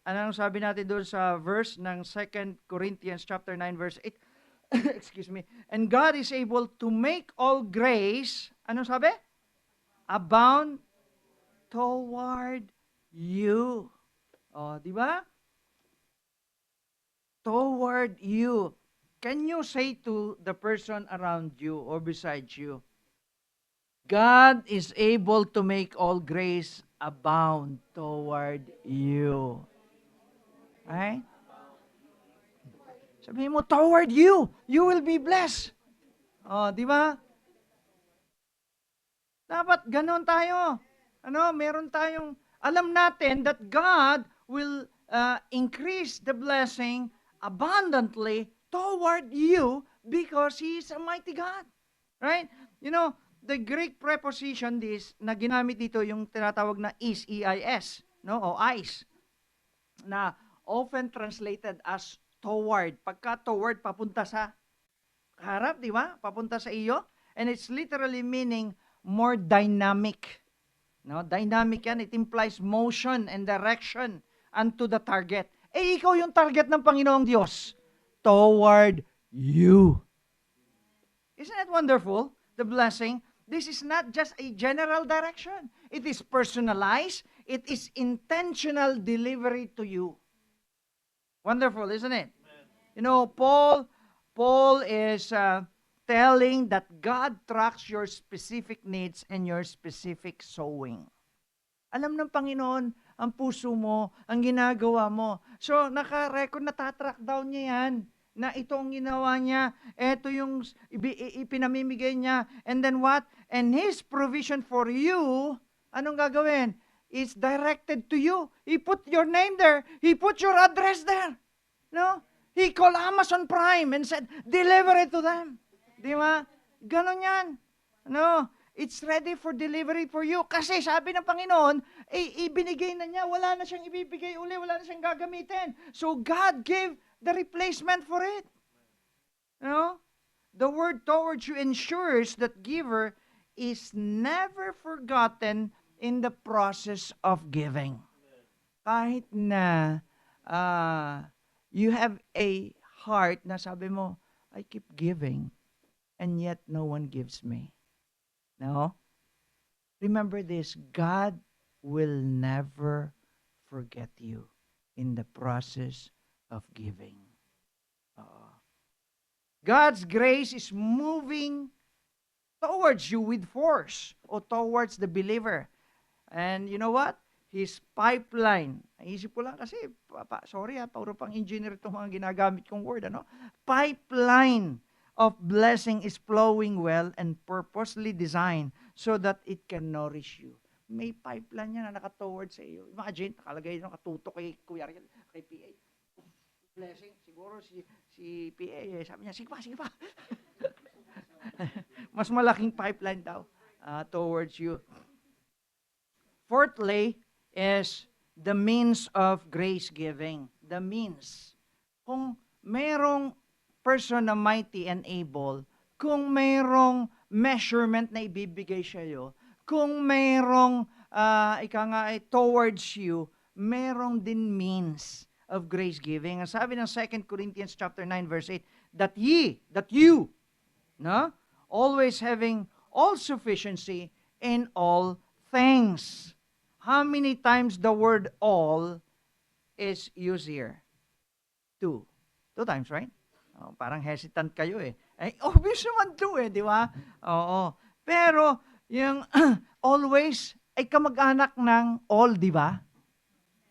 Anong sabi natin doon sa verse ng 2 Corinthians chapter 9 verse 8? Excuse me. And God is able to make all grace, anong sabi? Abound toward you. Oh, di ba? Toward you. Can you say to the person around you or beside you, God is able to make all grace abound toward you. Right? Sabihin mo, toward you, you will be blessed. Oh, di ba? Dapat ganon tayo. Meron tayong, alam natin that God will increase the blessing abundantly toward you because He is a mighty God. Right? The Greek preposition this na ginamit dito yung tinatawag na is, E-I-S, o eyes, na often translated as toward. Pagka toward, papunta sa harap, di ba? Papunta sa iyo. And it's literally meaning more dynamic. Dynamic yan. It implies motion and direction unto the target. Ikaw yung target ng Panginoong Diyos. Toward you. Isn't that wonderful? The blessing. This is not just a general direction. It is personalized. It is intentional delivery to you. Wonderful, isn't it? Paul is telling that God tracks your specific needs and your specific sowing. Alam ng Panginoon ang puso mo, ang ginagawa mo. So, naka-record, natatrack down niya yan, na ito ang ginawa niya, ito yung ipinamimigay niya, and then what? And His provision for you, anong gagawin? It's directed to you. He put your name there. He put your address there. He called Amazon Prime and said, deliver it to them. Di ba? Ganon yan. It's ready for delivery for you. Kasi sabi ng Panginoon, ibinigay na niya, wala na siyang ibibigay uli, wala na siyang gagamitin. So God gave the replacement for it. The word towards you ensures that giver is never forgotten in the process of giving. Kahit na you have a heart na sabi mo, I keep giving, and yet no one gives me. No? Remember this, God will never forget you in the process of giving. God's grace is moving towards you with force or towards the believer. And you know what? His pipeline. Naisip ko lang kasi, puro pang engineer itong mga ginagamit kong word. Pipeline of blessing is flowing well and purposely designed so that it can nourish you. May pipeline yan na nakatoward sa iyo. Imagine, nakalagay nakatutok kay Kuya Ariel, kay PA. Blessing, siguro si PA, sabi niya, sige pa. Mas malaking pipeline daw towards you. Fourthly is the means of grace giving. The means. Kung merong person na mighty and able, kung mayroong measurement na ibibigay sa iyo, kung mayroong towards you, mayroong din means. of grace giving. Ang sabi ng 2 Corinthians chapter 9 verse 8, that you, no? Always having all sufficiency in all things. How many times the word all is used here? Two. Two times, right? Oh, parang hesitant kayo eh. Eh, obvious naman two eh, di ba? Oo. Pero, yung always ay kamag-anak ng all, di ba?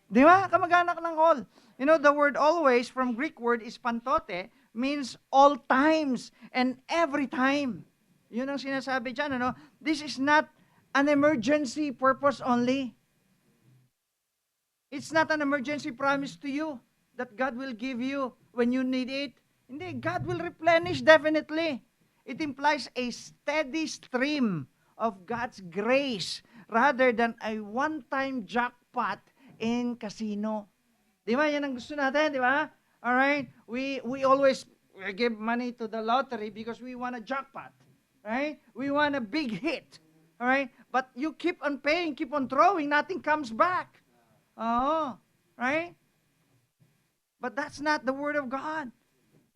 Di ba? Kamag-anak ng all. You know, the word always from Greek word is pantote, means all times and every time. Yun ang sinasabi dyan, ano? This is not an emergency purpose only. It's not an emergency promise to you that God will give you when you need it. Hindi, God will replenish definitely. It implies a steady stream of God's grace rather than a one-time jackpot in casino. Di ba? Yan ang gusto natin, di ba? Alright? We always give money to the lottery because we want a jackpot. Right? We want a big hit. Alright? But you keep on paying, keep on throwing, nothing comes back. Oh, right? But that's not the Word of God.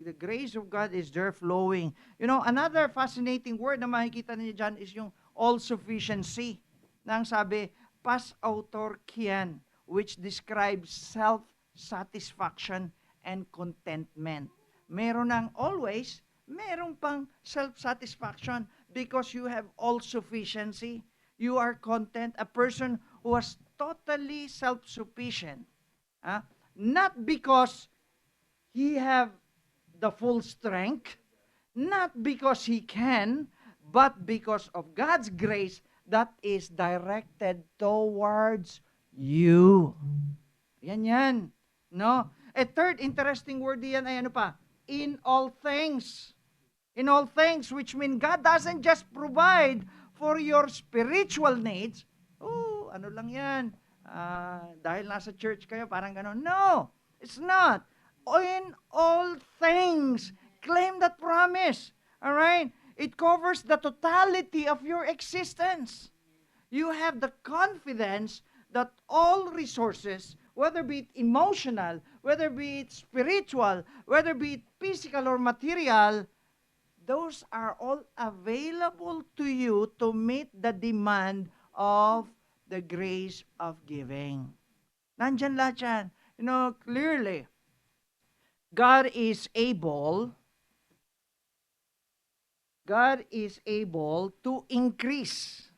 The grace of God is there flowing. You know, another fascinating word na makikita niyo dyan is yung all-sufficiency. Nang sabi, pas autarkian, which describes self-satisfaction and contentment. Meron ng always, meron pang self-satisfaction because you have all-sufficiency. You are content. A person who was totally self-sufficient. Not because he have the full strength, not because he can, but because of God's grace that is directed towards you. Yan. No? A third interesting word diyan ay ano pa? In all things. In all things, which mean God doesn't just provide for your spiritual needs. Oh, ano lang yan? Dahil nasa church kayo, parang gano'n. No, it's not. In all things, claim that promise. All right? It covers the totality of your existence. You have the confidence that all resources, whether be it emotional, whether be it spiritual, whether be it physical or material, those are all available to you to meet the demand of the grace of giving. Nandyan lahat yan. You know, clearly, God is able to increase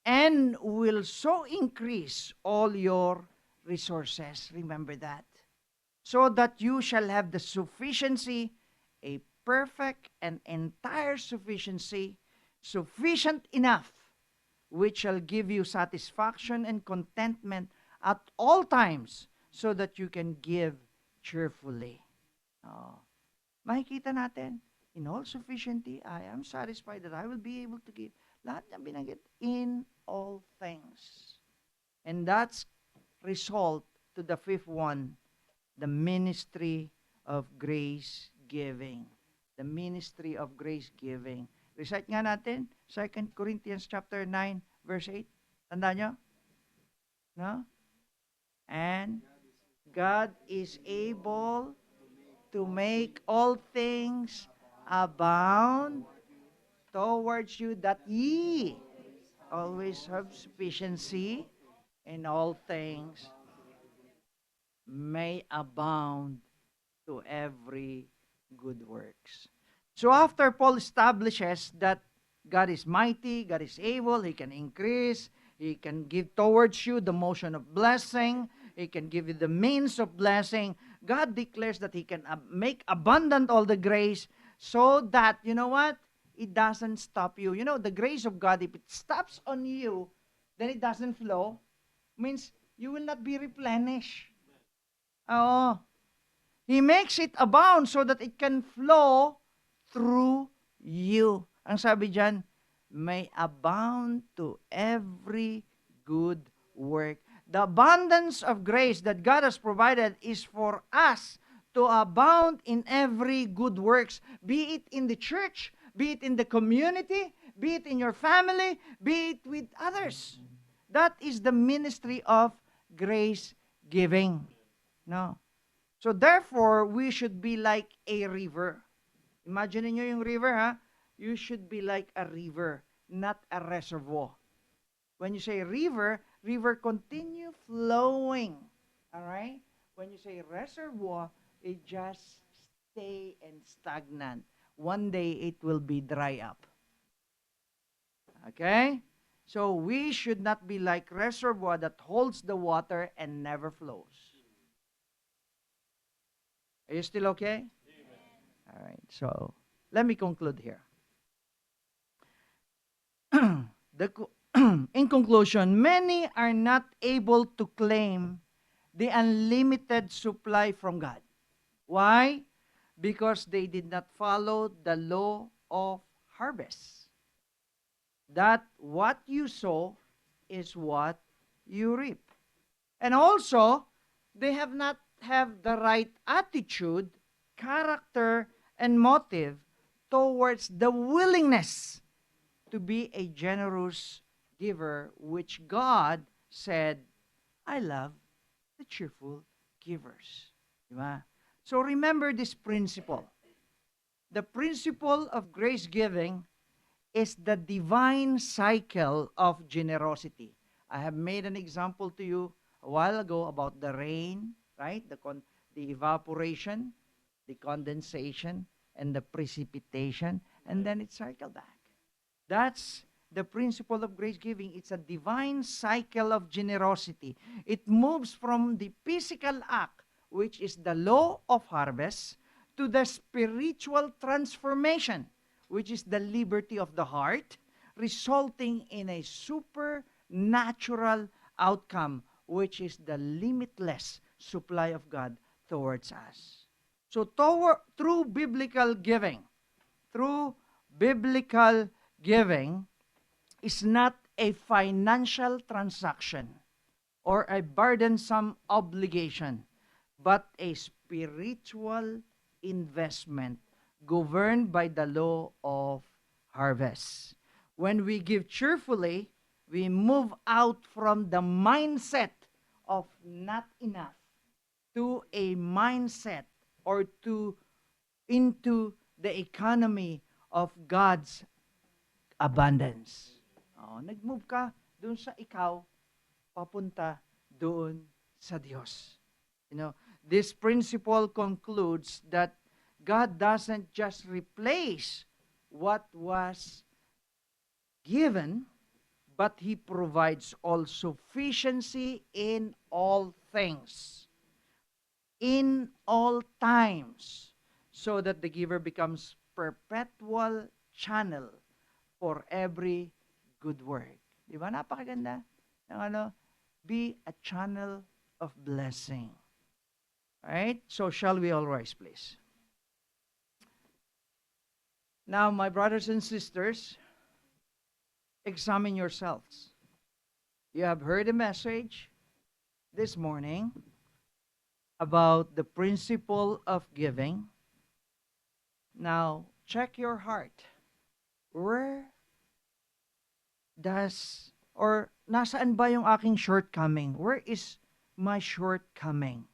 and will so increase all your resources. Remember that. So that you shall have the sufficiency, a perfect and entire sufficiency, sufficient enough, which shall give you satisfaction and contentment at all times, so that you can give cheerfully. Makikita natin, in all sufficiency, I am satisfied that I will be able to give. Lahat niya binanggit, in all things. And that's result to the fifth one, the ministry of grace giving. The ministry of grace giving. Recite nga natin, 2 Corinthians chapter 9, verse 8. Tandaan nyo? No? And God is able to make all things abound towards you, that ye always have sufficiency in all things, may abound to every good works. So after Paul establishes that God is mighty, God is able, He can increase, He can give towards you the motion of blessing, He can give you the means of blessing, God declares that He can make abundant all the grace so that, you know what? It doesn't stop you. You know, the grace of God, if it stops on you, then it doesn't flow. Means you will not be replenished. Oh, He makes it abound so that it can flow through you. Ang sabi dyan, may abound to every good work. The abundance of grace that God has provided is for us to abound in every good works, be it in the church, be it in the community, be it in your family, be it with others. That is the ministry of grace giving. No. So therefore, we should be like a river. Imagine niyo yung river, ha? You should be like a river, not a reservoir. When you say river, river continue flowing. All right? When you say reservoir, it just stay and stagnant. One day it will be dry up. Okay? So we should not be like reservoir that holds the water and never flows. Are you still okay? All right. So let me conclude here. In conclusion, many are not able to claim the unlimited supply from God. Why? Because they did not follow the law of harvest. That what you sow is what you reap. And also, they have not have the right attitude, character, and motive towards the willingness to be a generous giver, which God said, I love the cheerful givers. Diba? So remember this principle. The principle of grace giving is the divine cycle of generosity. I have made an example to you a while ago about the rain, right? The evaporation, the condensation, and the precipitation, and then it cycled back. That's the principle of grace giving. It's a divine cycle of generosity. It moves from the physical act, which is the law of harvest, to the spiritual transformation, which is the liberty of the heart, resulting in a supernatural outcome, which is the limitless supply of God towards us. So through biblical giving is not a financial transaction or a burdensome obligation, but a spiritual investment governed by the law of harvest. When we give cheerfully, we move out from the mindset of not enough to a mindset or into the economy of God's abundance. Nag-move ka doon sa ikaw, papunta doon sa Diyos. This principle concludes that God doesn't just replace what was given, but He provides all sufficiency in all things, in all times, so that the giver becomes perpetual channel for every good work. Di ba? Napakaganda. Be a channel of blessing. Right? So shall we all rise, please? Now, my brothers and sisters, examine yourselves. You have heard a message this morning about the principle of giving. Now, check your heart. Where nasaan ba yung aking shortcoming? Where is my shortcoming?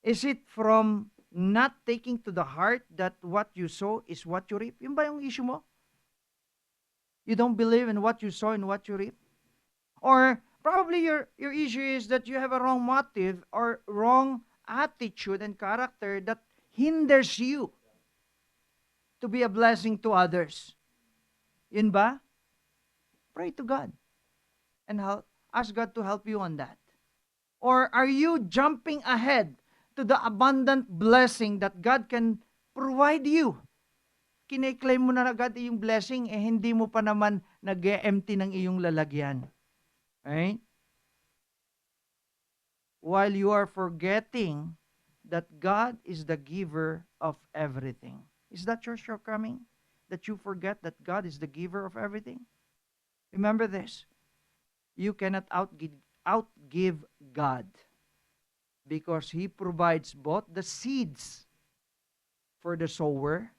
Is it from not taking to the heart that what you sow is what you reap? Yun ba yung issue mo? You don't believe in what you sow and what you reap? Or probably your issue is that you have a wrong motive or wrong attitude and character that hinders you to be a blessing to others. Yun ba? Pray to God and ask God to help you on that. Or are you jumping ahead to the abundant blessing that God can provide you? Kine-claim mo na agad yung blessing, hindi mo pa naman nag-empty ng iyong lalagyan. Right? While you are forgetting that God is the giver of everything. Is that your shortcoming? That you forget that God is the giver of everything? Remember this. You cannot outgive God because He provides both the seeds for the sower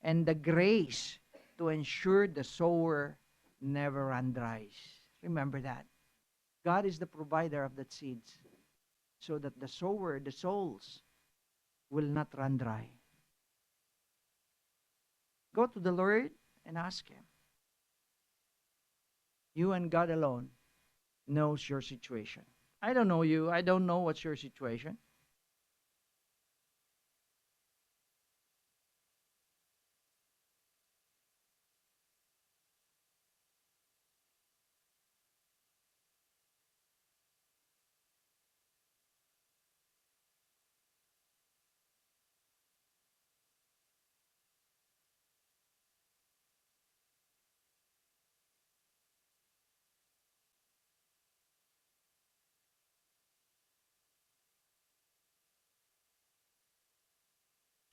and the grace to ensure the sower never run dry. Remember that. God is the provider of that seeds. so that the sower, the souls, will not run dry. Go to the Lord and ask Him. You and God alone knows your situation. I don't know you. I don't know what's your situation.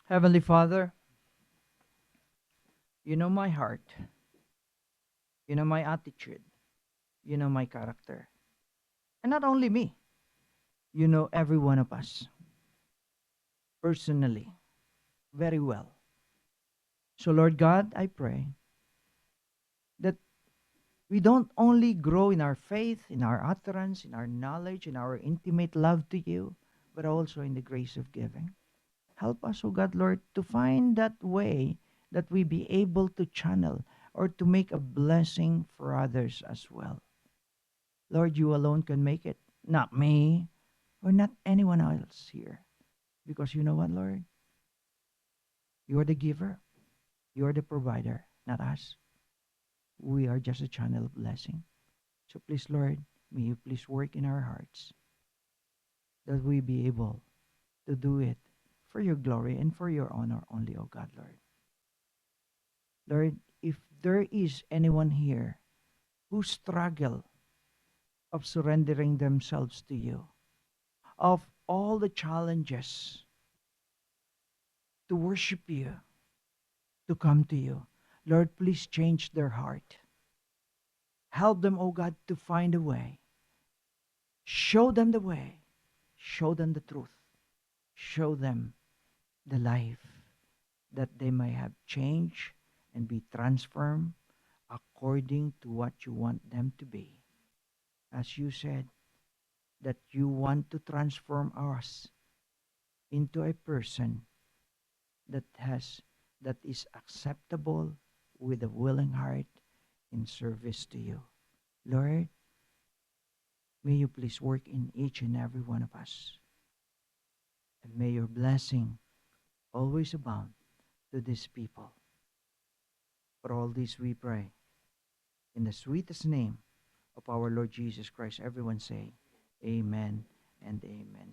Heavenly Father, you know my heart. You know my attitude. You know my character. And not only me, you know every one of us personally, very well. So, Lord God, I pray that we don't only grow in our faith, in our utterance, in our knowledge, in our intimate love to you, but also in the grace of giving. Help us, O God, Lord, to find that way that we be able to channel or to make a blessing for others as well. Lord, you alone can make it, not me or not anyone else here. Because you know what, Lord? You are the giver, you are the provider, not us. We are just a channel of blessing. So please, Lord, may you please work in our hearts that we be able to do it for your glory and for your honor only, O God, Lord. Lord, if there is anyone here who struggle of surrendering themselves to you, of all the challenges to worship you, to come to you, Lord, please change their heart. Help them, O God, to find a way. Show them the way. Show them the truth. Show them the life that they may have changed and be transformed according to what you want them to be. As you said, that you want to transform us into a person that has that is acceptable with a willing heart in service to you. Lord, may you please work in each and every one of us. And may your blessing always abound to these people. For all this we pray. In the sweetest name of our Lord Jesus Christ, everyone say, Amen and Amen.